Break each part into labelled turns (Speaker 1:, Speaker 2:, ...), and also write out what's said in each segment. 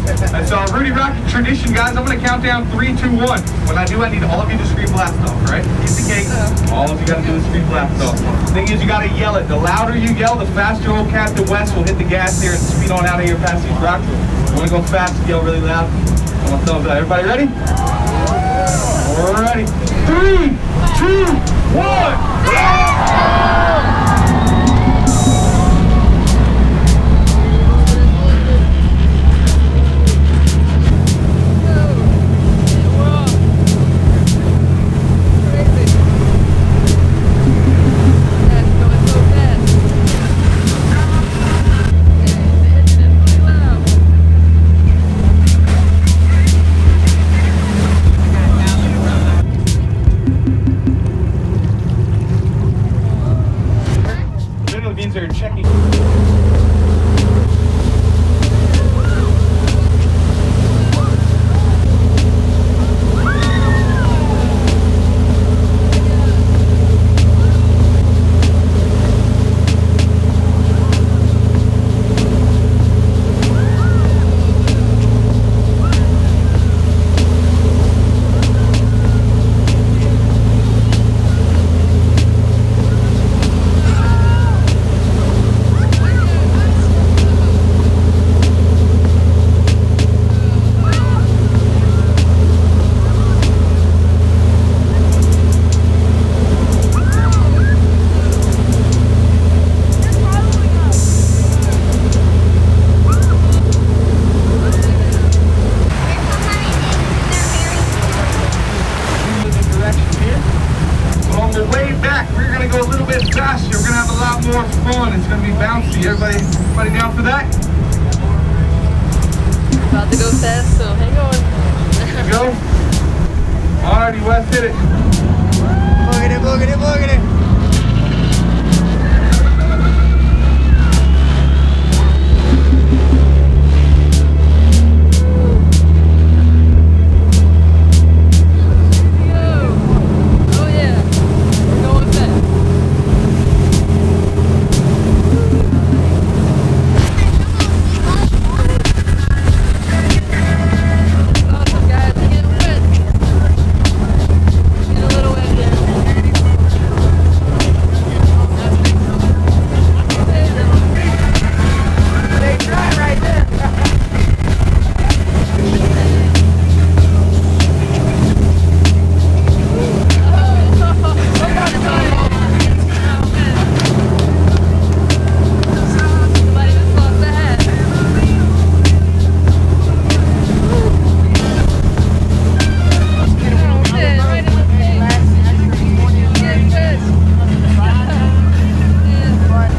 Speaker 1: That's our Rudee Rocket tradition, guys. I'm going to count down 3, 2, 1. When I do, I need all of you to scream blast off, right? Piece of cake. All of you got to do is scream blast off. The thing is, you got to yell it. The louder you yell, the faster old Captain West will hit the gas here and speed on out of here past these rocks. You want to go fast, yell really loud. I want thumbs up. Everybody ready? Alrighty. 3, 2, 1. Are checking. Go a little bit faster. We're gonna have a lot more fun. It's gonna be bouncy. Everybody down for that?
Speaker 2: About to go fast, so hang on.
Speaker 1: Go. Alrighty, Wes, hit it.
Speaker 3: Boogity, boogity, boogity.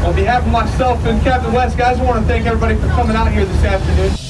Speaker 1: On behalf of myself and Captain West, guys, I want to thank everybody for coming out here this afternoon.